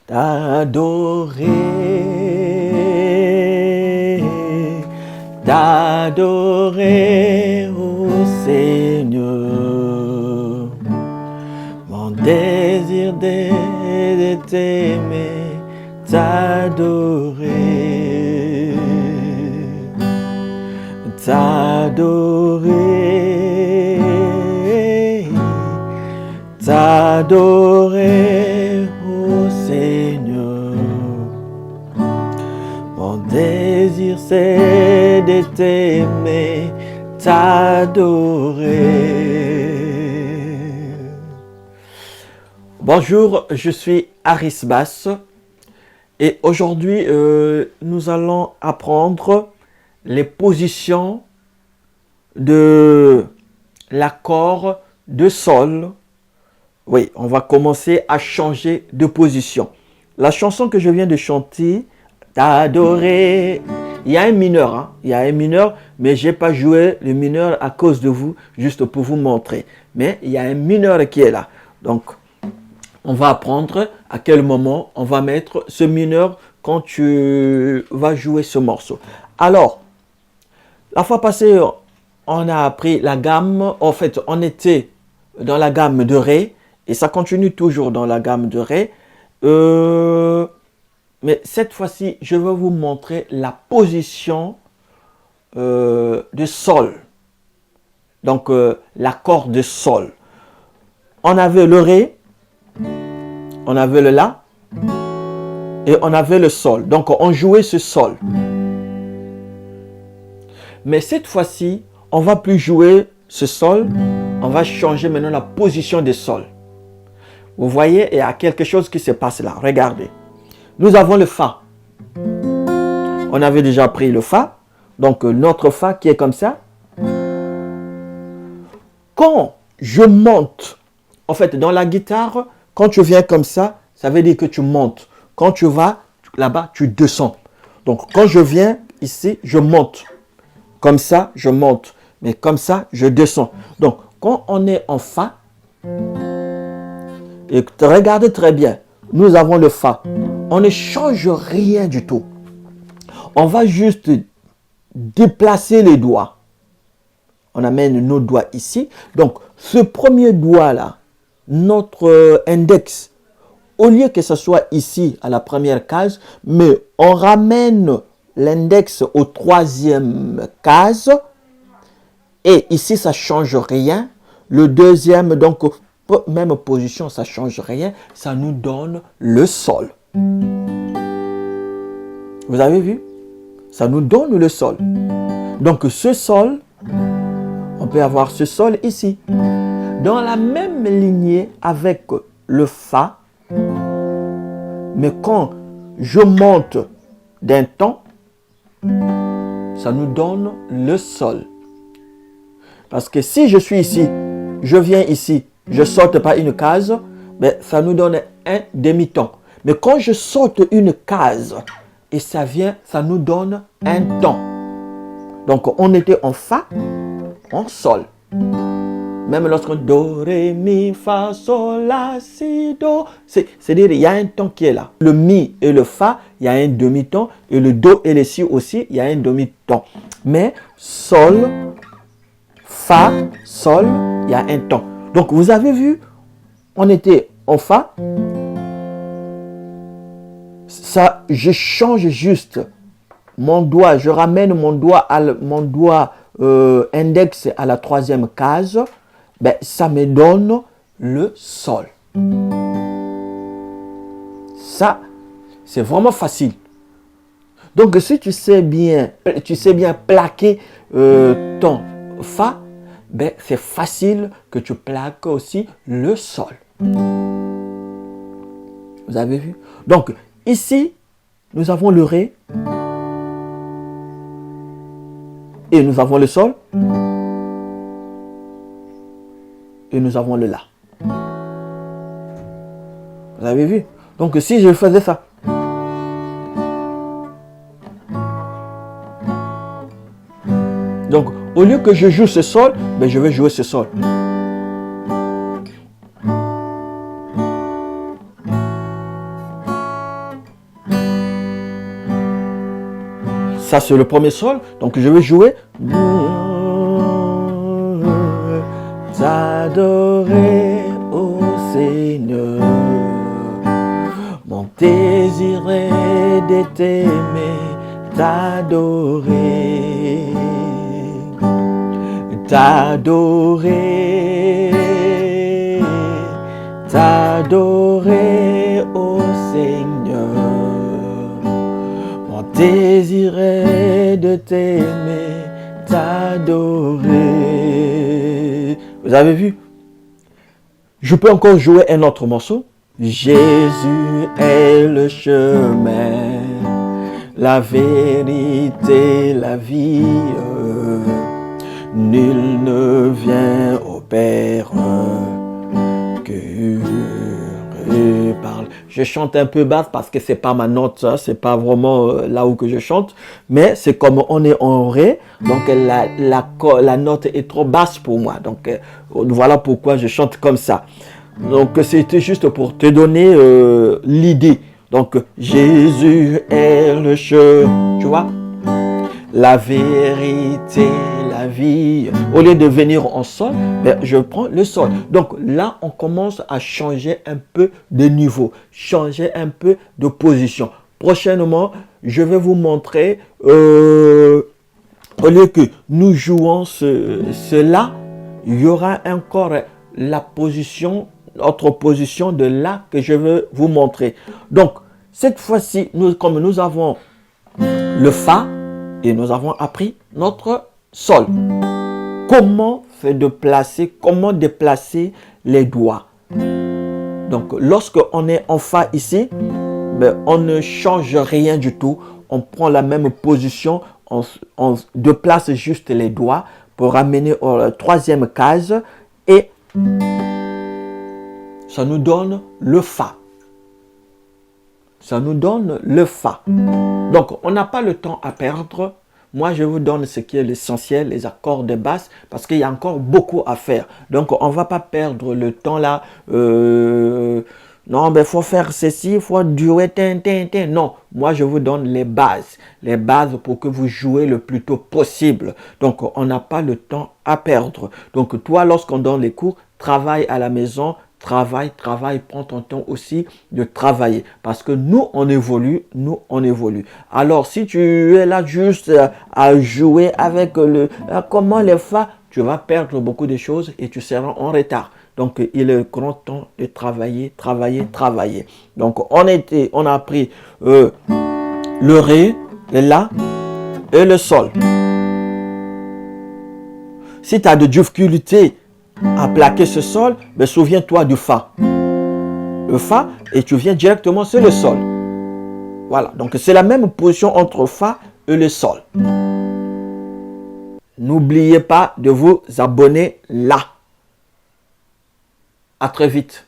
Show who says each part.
Speaker 1: t'adorer, ô Seigneur. Mon désir de t'aimer, t'adorer, t'adorer, t'adorer, ô Seigneur. Mon désir c'est de t'aimer, t'adorer. Bonjour, je suis Aris Bass et aujourd'hui nous allons apprendre les positions de l'accord de sol. Oui, on va commencer à changer de position. La chanson que je viens de chanter, t'adorer, il y a un mineur, hein? Il y a un mineur, mais je n'ai pas joué le mineur à cause de vous, juste pour vous montrer. Mais il y a un mineur qui est là. Donc, on va apprendre à quel moment on va mettre ce mineur quand tu vas jouer ce morceau. Alors, la fois passée, on a appris la gamme. En fait, on était dans la gamme de Ré et ça continue toujours dans la gamme de Ré. Mais cette fois-ci, je vais vous montrer la position de Sol. Donc, l'accord de Sol. On avait le Ré, on avait le La et on avait le Sol. Donc, on jouait ce Sol. Mais cette fois-ci, on ne va plus jouer ce Sol. On va changer maintenant la position des Sol. Vous voyez, il y a quelque chose qui se passe là. Regardez. Nous avons le Fa. On avait déjà pris le Fa. Donc, notre Fa qui est comme ça. Quand je monte, en fait, dans la guitare, quand tu viens comme ça, ça veut dire que tu montes. Quand tu vas là-bas, tu descends. Donc, quand je viens ici, je monte. Comme ça, je monte. Mais comme ça, je descends. Donc, quand on est en Fa, et regardez très bien, nous avons le Fa. On ne change rien du tout. On va juste déplacer les doigts. On amène nos doigts ici. Donc, ce premier doigt-là, notre index, au lieu que ce soit ici à la première case, mais on ramène l'index au troisième case. Et ici, ça ne change rien. Le deuxième, donc, même position, ça ne change rien. Ça nous donne le Sol. Vous avez vu? Ça nous donne le Sol. Donc, ce Sol, on peut avoir ce Sol ici. Dans la même lignée avec le Fa. Mais quand je monte d'un ton, ça nous donne le Sol. Parce que si je suis ici, je viens ici, je saute pas une case, mais ça nous donne un demi-ton. Mais quand je saute une case et ça vient, ça nous donne un ton. Donc on était en Fa, en Sol. Même lorsqu'on Do, Ré, Mi, Fa, Sol, La, Si, Do. C'est-à-dire il y a un ton qui est là. Le Mi et le Fa, il y a un demi-ton. Et le Do et le Si aussi, il y a un demi-ton. Mais Sol, Fa, Sol, il y a un ton. Donc vous avez vu, on était en Fa. Ça, je change juste mon doigt, je ramène mon doigt index à la troisième case. Ben, ça me donne le Sol. Ça, c'est vraiment facile. Donc, si tu sais bien plaquer ton Fa, ben, c'est facile que tu plaques aussi le Sol. Vous avez vu? Donc, ici, nous avons le Ré. Et nous avons le Sol. Et nous avons le La. Vous avez vu? Donc si je faisais ça. Donc au lieu que je joue ce Sol, ben, je vais jouer ce Sol. ça c'est le premier sol. Donc je vais jouer. T'adorer, ô Seigneur. Mon désir est de t'aimer, t'adorer. T'adorer, t'adorer, ô Seigneur. Mon désir est de t'aimer, t'adorer. Vous avez vu? Je peux encore jouer un autre morceau. Jésus est le chemin, la vérité, la vie. Nul ne vient au Père que par. Je chante un peu basse parce que c'est pas ma note, ça, c'est pas vraiment là où que je chante, mais c'est comme on est en ré, donc la note est trop basse pour moi. Donc voilà pourquoi je chante comme ça. Donc c'était juste pour te donner l'idée. Donc Jésus est le chemin, tu vois, la vérité, la vie. Au lieu de venir en sol, ben, je prends le sol. Donc là, on commence à changer un peu de niveau, changer un peu de position. Prochainement, je vais vous montrer, au lieu que nous jouons cela, il y aura encore la position, notre position de là que je veux vous montrer. Donc, cette fois-ci, comme nous avons le Fa, et nous avons appris notre sol. Comment déplacer les doigts. Donc, lorsque on est en Fa ici, ben, on ne change rien du tout. On prend la même position. On déplace juste les doigts pour amener à la troisième case. Et ça nous donne le Fa. Ça nous donne le Fa. Donc, on n'a pas le temps à perdre. Moi, je vous donne ce qui est l'essentiel, les accords de basse, parce qu'il y a encore beaucoup à faire. Donc, on ne va pas perdre le temps là. Non, mais il faut faire ceci, il faut durer, Non, moi, je vous donne les bases pour que vous jouez le plus tôt possible. Donc, on n'a pas le temps à perdre. Donc, toi, lorsqu'on donne les cours, travaille à la maison, travaille, prends ton temps aussi de travailler. Parce que nous, on évolue. Alors, si tu es là juste à jouer avec comment les Fa, tu vas perdre beaucoup de choses et tu seras en retard. Donc, il est grand temps de travailler. Donc, on a appris le Ré, le La et le Sol. Si tu as de difficultés à plaquer ce sol, mais souviens-toi du Fa. Le Fa, et tu viens directement sur le Sol. Voilà, donc c'est la même position entre Fa et le Sol. N'oubliez pas de vous abonner là. À très vite.